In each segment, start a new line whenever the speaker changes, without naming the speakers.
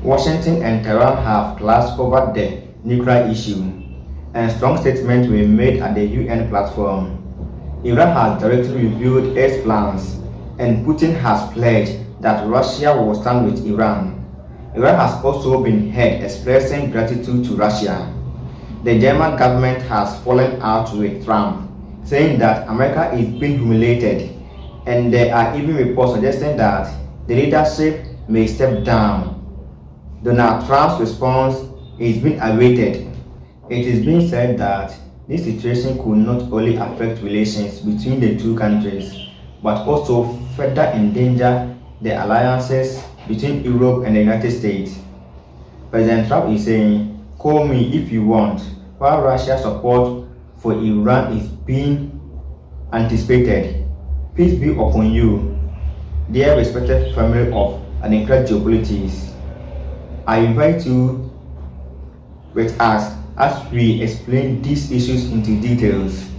Washington and Tehran have clashed over the nuclear issue, and strong statements were made at the UN platform. Iran has directly revealed its plans, and Putin has pledged that Russia will stand with Iran. Iran has also been heard expressing gratitude to Russia. The German government has fallen out with Trump, saying that America is being humiliated, and there are even reports suggesting that the leadership may step down. Donald Trump's response is being awaited. It is being said that this situation could not only affect relations between the two countries, but also further endanger the alliances between Europe and the United States. President Trump is saying, "Call me if you want," while Russia's support for Iran is being anticipated. Peace be upon you, dear respected family of Unenclad Geopolitics. I invite you with us as we explain these issues into details.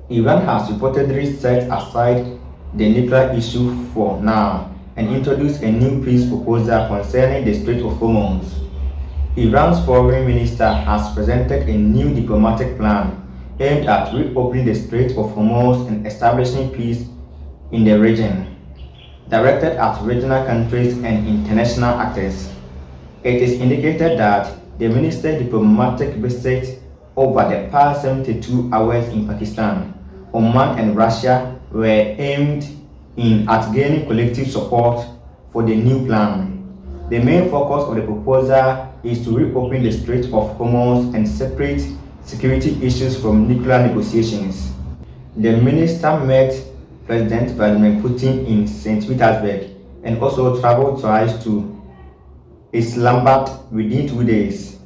Iran has reportedly set aside the nuclear issue for now and introduced a new peace proposal concerning the Strait of Hormuz. Iran's foreign minister has presented a new diplomatic plan aimed at reopening the Strait of Hormuz and establishing peace in the region, directed at regional countries and international actors. It is indicated that the minister's diplomatic visit over the past 72 hours in Pakistan, Oman and Russia were aimed at gaining collective support for the new plan. The main focus of the proposal is to reopen the Strait of Hormuz and separate security issues from nuclear negotiations. The minister met President Vladimir Putin in St. Petersburg and also traveled twice to Islamabad within 2 days.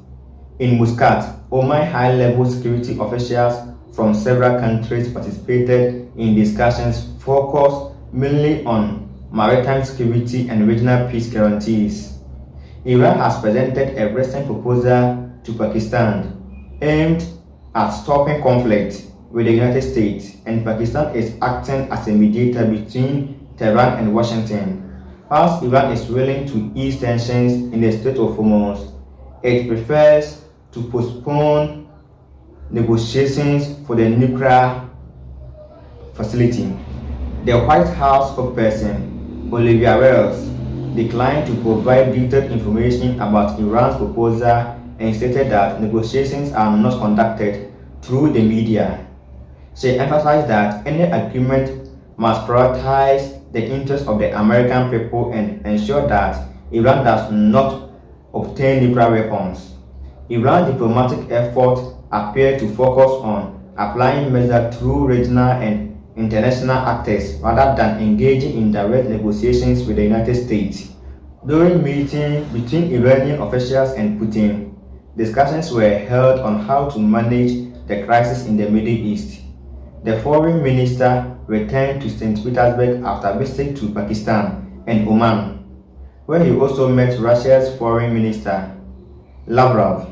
In Muscat, Oman high-level security officials from several countries participated in discussions focused mainly on maritime security and regional peace guarantees. Iran has presented a recent proposal to Pakistan aimed at stopping conflict with the United States, and Pakistan is acting as a mediator between Tehran and Washington. Whilst Iran is willing to ease tensions in the Strait of Hormuz, it prefers to postpone negotiations for the nuclear facility. The White House spokesperson, Olivia Wells, declined to provide detailed information about Iran's proposal and stated that negotiations are not conducted through the media. She emphasized that any agreement must prioritize the interests of the American people and ensure that Iran does not obtain nuclear weapons. Iran's diplomatic efforts appear to focus on applying measures through regional and international actors rather than engaging in direct negotiations with the United States. During meetings between Iranian officials and Putin, discussions were held on how to manage the crisis in the Middle East. The foreign minister returned to St. Petersburg after visiting to Pakistan and Oman, where he also met Russia's foreign minister, Lavrov.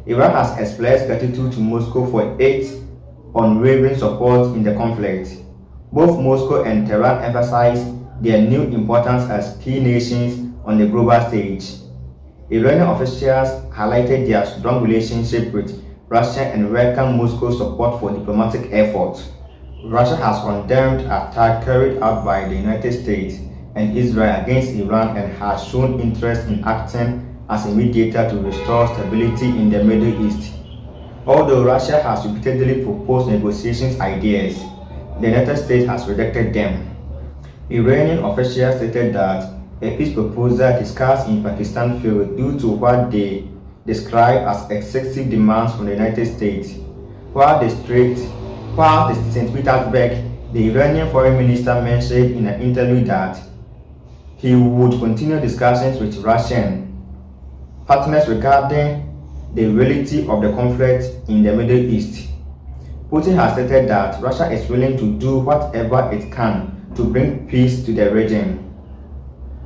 Iran has expressed gratitude to Moscow for its unwavering support in the conflict. Both Moscow and Tehran emphasized their new importance as key nations on the global stage. Iranian officials highlighted their strong relationship with Russia and welcomed Moscow's support for diplomatic efforts. Russia has condemned attacks carried out by the United States and Israel against Iran and has shown interest in acting as a mediator to restore stability in the Middle East. Although Russia has repeatedly proposed negotiations ideas, the United States has rejected them. Iranian officials stated that a peace proposal discussed in Pakistan failed due to what they described as excessive demands from the United States. While the St. Petersburg, the Iranian foreign minister mentioned in an interview that he would continue discussions with Russian partners regarding the reality of the conflict in the Middle East. Putin has stated that Russia is willing to do whatever it can to bring peace to the region.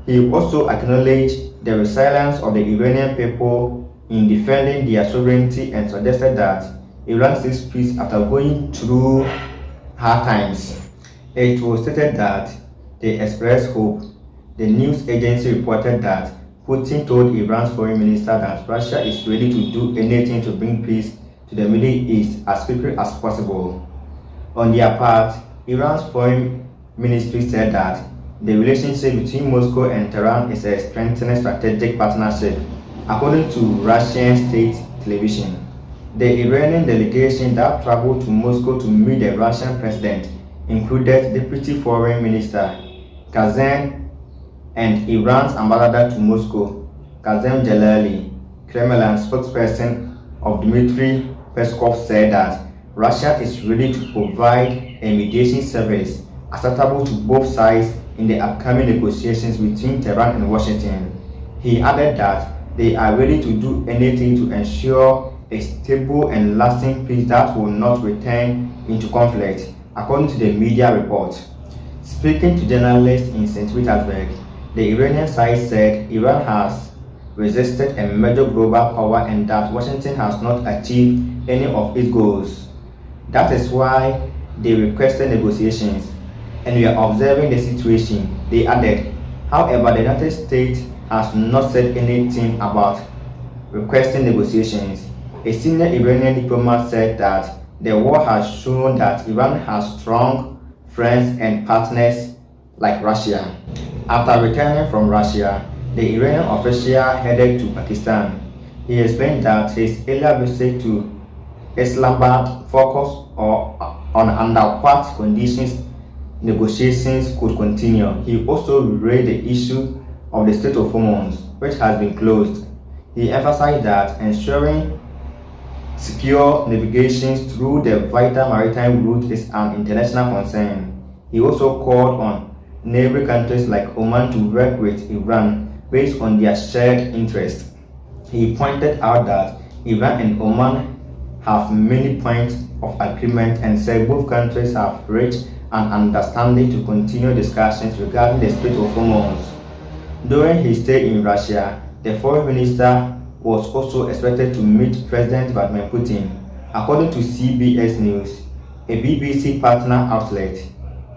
He also acknowledged the resilience of the Iranian people in defending their sovereignty and suggested that Iran seeks peace after going through hard times. It was stated that they expressed hope. The news agency reported that Putin told Iran's foreign minister that Russia is ready to do anything to bring peace to the Middle East as quickly as possible. On their part, Iran's foreign ministry said that the relationship between Moscow and Tehran is a strengthening strategic partnership, according to Russian state television. The Iranian delegation that traveled to Moscow to meet the Russian president included Deputy Foreign Minister Kazem and Iran's ambassador to Moscow, Kazem Jalali. Kremlin spokesperson of Dmitry Peskov said that Russia is ready to provide a mediation service acceptable to both sides in the upcoming negotiations between Tehran and Washington. He added that they are ready to do anything to ensure a stable and lasting peace that will not return into conflict, according to the media report. Speaking to journalists in St. Petersburg, the Iranian side said Iran has resisted a major global power and that Washington has not achieved any of its goals. That is why they requested negotiations, and we are observing the situation, they added. However, the United States has not said anything about requesting negotiations. A senior Iranian diplomat said that the war has shown that Iran has strong friends and partners like Russia. After returning from Russia, the Iranian official headed to Pakistan. He explained that his earlier visit to Islamabad focused on under what conditions negotiations could continue. He also raised the issue of the Strait of Hormuz, which has been closed. He emphasized that ensuring secure navigation through the vital maritime route is an international concern. He also called on neighboring countries like Oman to work with Iran based on their shared interests. He pointed out that Iran and Oman have many points of agreement and said both countries have reached an understanding to continue discussions regarding the Strait of Hormuz. During his stay in Russia, the foreign minister was also expected to meet President Vladimir Putin, according to CBS News, a BBC partner outlet.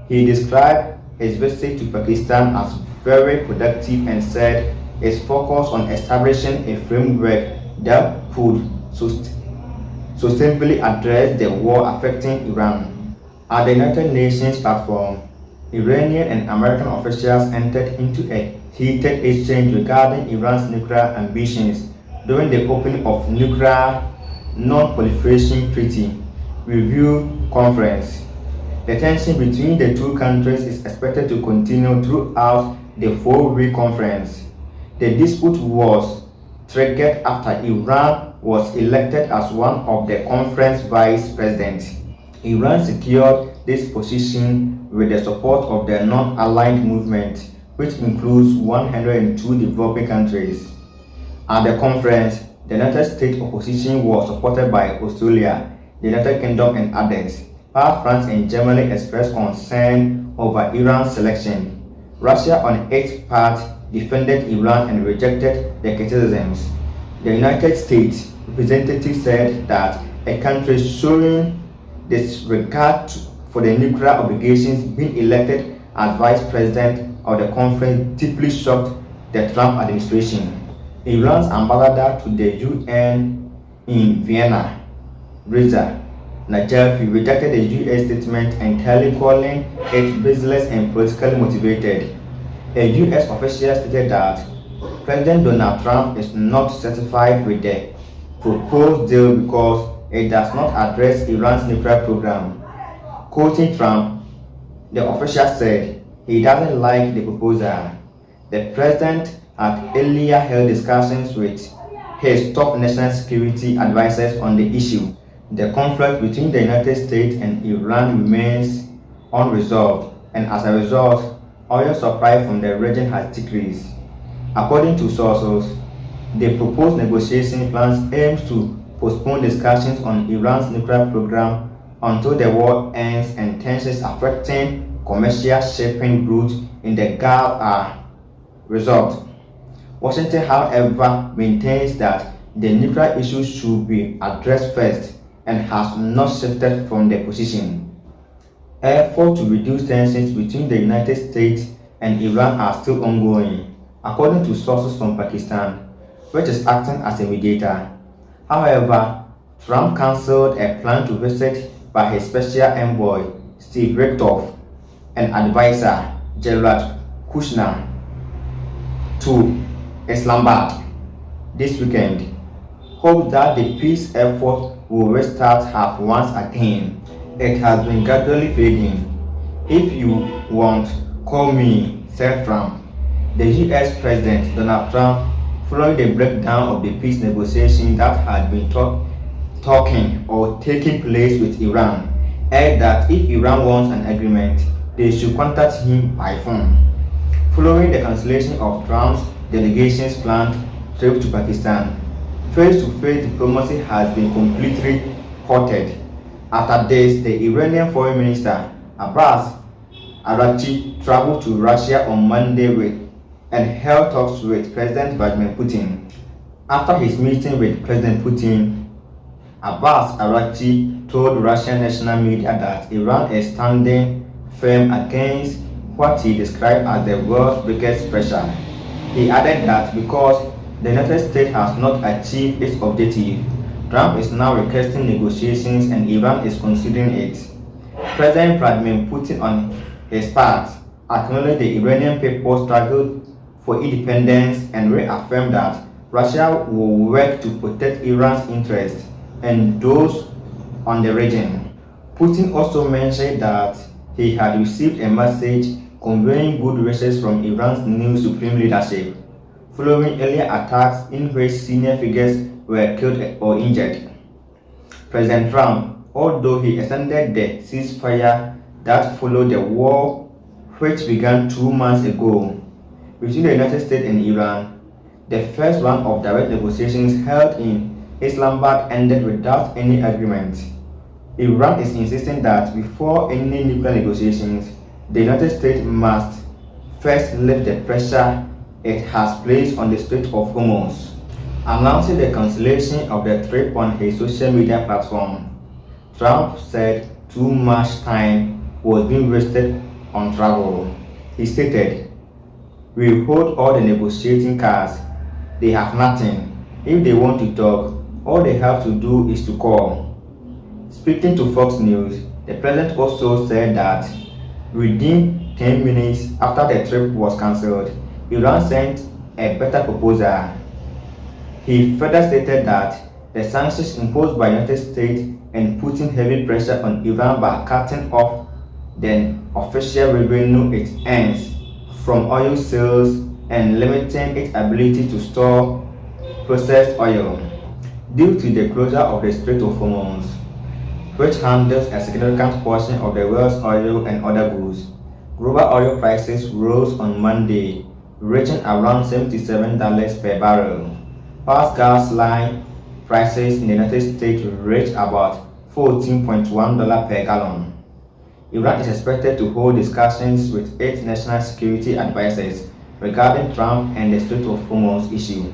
He described his visit to Pakistan as very productive and said its focus on establishing a framework that could sustainably address the war affecting Iran. At the United Nations platform, Iranian and American officials entered into a heated exchange regarding Iran's nuclear ambitions during the opening of Nuclear Non-Proliferation Treaty Review Conference. The tension between the two countries is expected to continue throughout the 4-week conference. The dispute was triggered after Iran was elected as one of the conference vice presidents. Iran secured this position with the support of the non-aligned movement, which includes 102 developing countries. At the conference, the United States opposition was supported by Australia, the United Kingdom, and others, while France and Germany expressed concern over Iran's selection. Russia, on its part, defended Iran and rejected the criticisms. The United States representative said that a country showing disregard for the nuclear obligations being elected as vice president of the conference deeply shocked the Trump administration. Iran's ambassador to the UN in Vienna, Reza Najafi, rejected the US statement entirely, calling it baseless and politically motivated. A US official stated that President Donald Trump is not satisfied with the proposed deal because it does not address Iran's nuclear program. Quoting Trump, the official said he doesn't like the proposal. The president had earlier held discussions with his top national security advisors on the issue. The conflict between the United States and Iran remains unresolved, and as a result, oil supply from the region has decreased. According to sources, the proposed negotiation plans aims to postpone discussions on Iran's nuclear program until the war ends and tensions affecting commercial shipping routes in the Gulf are resolved. Washington, however, maintains that the nuclear issue should be addressed first and has not shifted from their position. Efforts to reduce tensions between the United States and Iran are still ongoing. according to sources from Pakistan, which is acting as a mediator. However, Trump cancelled a plan to visit by his special envoy, Steve Witkoff, and advisor, Gerald Kushner, to Islamabad this weekend. Hope that the peace effort will restart have once again. It has been gradually fading. If you want, call me, said Trump. The US President Donald Trump, following the breakdown of the peace negotiations that had been taking place with Iran, added that if Iran wants an agreement, they should contact him by phone. Following the cancellation of Trump's delegation's planned trip to Pakistan, face-to-face diplomacy has been completely halted. After this, the Iranian Foreign Minister Abbas Araghchi traveled to Russia on Monday and held talks with President Vladimir Putin. After his meeting with President Putin, Abbas Araghchi told Russian national media that Iran is standing firm against what he described as the world's biggest pressure. He added that because the United States has not achieved its objective, Trump is now requesting negotiations and Iran is considering it. President Vladimir Putin, on his part, acknowledged the Iranian people's struggle for independence and reaffirmed that Russia will work to protect Iran's interests and those on the region. Putin also mentioned that he had received a message conveying good wishes from Iran's new supreme leadership, following earlier attacks in which senior figures were killed or injured. President Trump, although he extended the ceasefire that followed the war, which began 2 months ago, between the United States and Iran, the first round of direct negotiations held in Islamabad ended without any agreement. Iran is insisting that before any nuclear negotiations, the United States must first lift the pressure it has placed on the Strait of Hormuz. Announcing the cancellation of the trip on his social media platform, Trump said too much time was being wasted on travel. He stated, "We hold all the negotiating cards. They have nothing. If they want to talk, all they have to do is to call." Speaking to Fox News, the president also said that within 10 minutes after the trip was cancelled, Iran sent a better proposal. He further stated that the sanctions imposed by the United States and putting heavy pressure on Iran by cutting off the official revenue it earns from oil sales and limiting its ability to store processed oil due to the closure of the Strait of Hormuz, which handles a significant portion of the world's oil and other goods. Global oil prices rose on Monday, reaching around $77 per barrel. Past gas line prices in the United States reached about $14.1 per gallon. Iran is expected to hold discussions with its national security advisors regarding Trump and the Strait of Hormuz issue,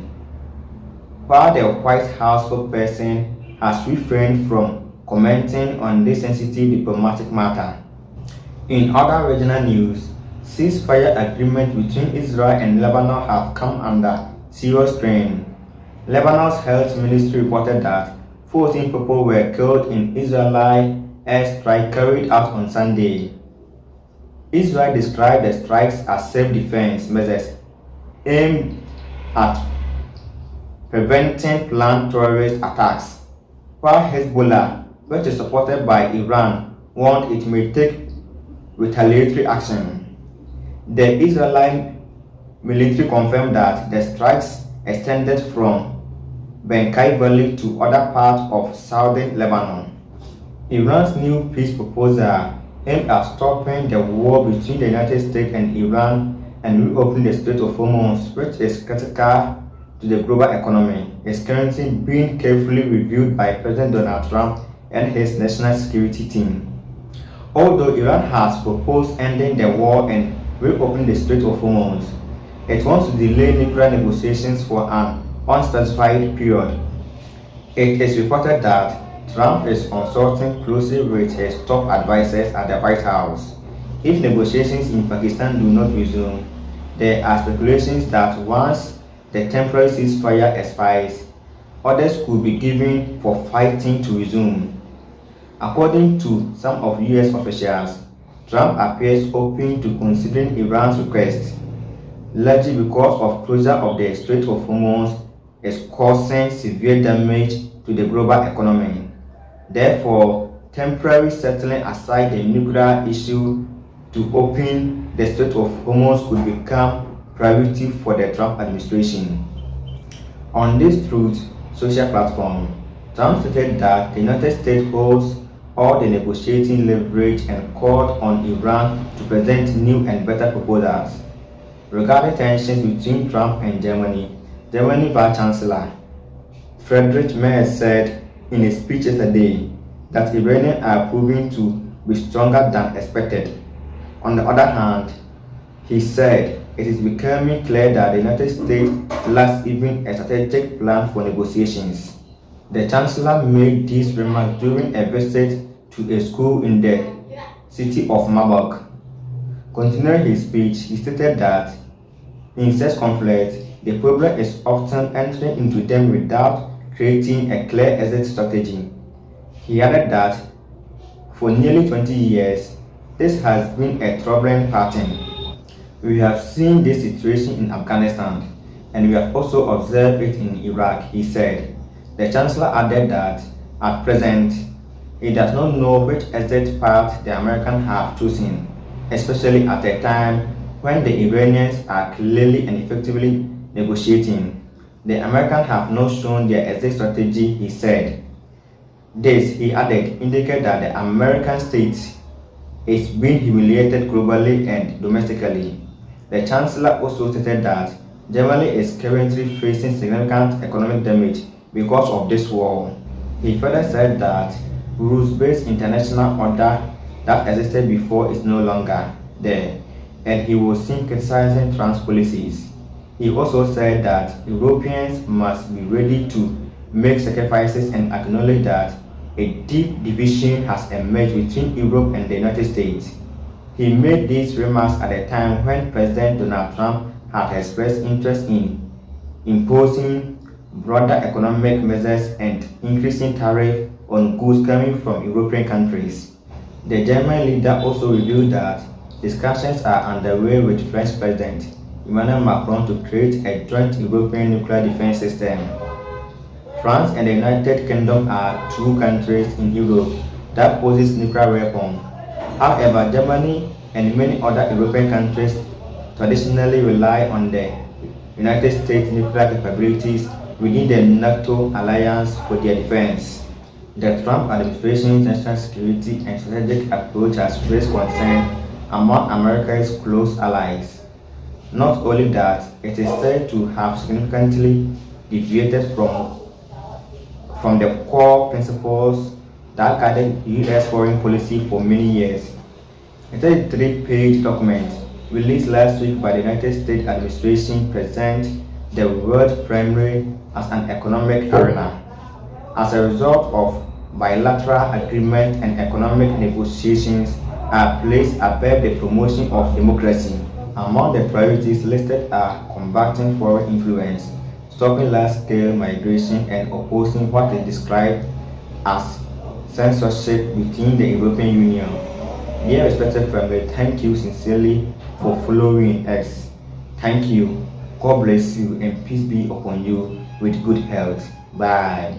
while the White House spokesperson has refrained from commenting on this sensitive diplomatic matter. In other regional news, ceasefire agreements between Israel and Lebanon have come under serious strain. Lebanon's health ministry reported that 14 people were killed in Israeli airstrike carried out on Sunday. Israel described the strikes as self-defense measures aimed at preventing planned terrorist attacks, while Hezbollah, which is supported by Iran, warned it may take retaliatory action. The Israeli military confirmed that the strikes extended from Benkai Valley to other parts of southern Lebanon. Iran's new peace proposal aimed at stopping the war between the United States and Iran and reopening the Strait of Hormuz, which is critical to the global economy, is currently being carefully reviewed by President Donald Trump and his national security team. Although Iran has proposed ending the war and reopening the Strait of Hormuz, it wants to delay nuclear negotiations for an unspecified period. It is reported that Trump is consulting closely with his top advisors at the White House. If negotiations in Pakistan do not resume, There are speculations that once the temporary ceasefire expires, orders could be given for fighting to resume. According to some of US officials, Trump appears open to considering Iran's request, largely because of closure of the Strait of Hormuz is causing severe damage to the global economy. Therefore, temporarily setting aside the nuclear issue to open the Strait of Hormuz could become priority for the Trump administration. On this Truth social platform, Trump stated that the United States holds all the negotiating leverage and called on Iran to present new and better proposals. Regarding tensions between Trump and Germany, Vice Chancellor Friedrich Merz said in a speech yesterday that Iranians are proving to be stronger than expected. On the other hand, he said it is becoming clear that the United States lacks even a strategic plan for negotiations. The Chancellor made these remarks during a visit to a school in the city of Marburg. Continuing his speech, he stated that in such conflicts, the problem is often entering into them without creating a clear exit strategy. He added that for nearly 20 years, this has been a troubling pattern. We have seen this situation in Afghanistan, and we have also observed it in Iraq, he said. The Chancellor added that at present, he does not know which exit path the Americans have chosen, especially at a time when the Iranians are clearly and effectively negotiating. The Americans have not shown their exit strategy, he said. This, he added, indicates that the American state is being humiliated globally and domestically. The Chancellor also stated that Germany is currently facing significant economic damage because of this war. He further said that rules-based international order that existed before is no longer there, and he was seen criticizing Trump's policies. He also said that Europeans must be ready to make sacrifices and acknowledge that a deep division has emerged between Europe and the United States. He made these remarks at a time when President Donald Trump had expressed interest in imposing broader economic measures and increasing tariffs on goods coming from European countries. The German leader also revealed that discussions are underway with French President Emmanuel Macron to create a joint European nuclear defense system. France and the United Kingdom are two countries in Europe that possess nuclear weapons. However, Germany and many other European countries traditionally rely on the United States nuclear capabilities within the NATO alliance for their defense. The Trump administration's national security and strategic approach has raised concern among America's close allies. Not only that, it is said to have significantly deviated from the core principles that guided U.S. foreign policy for many years. A 33-page document released last week by the United States administration presents the world primarily as an economic arena. As a result of bilateral agreement and economic negotiations are placed above the promotion of democracy. Among the priorities listed are combating foreign influence, stopping large-scale migration, and opposing what is described as censorship within the European Union. Dear respected family, thank you sincerely for following us. Thank you. God bless you and peace be upon you with good health. Bye.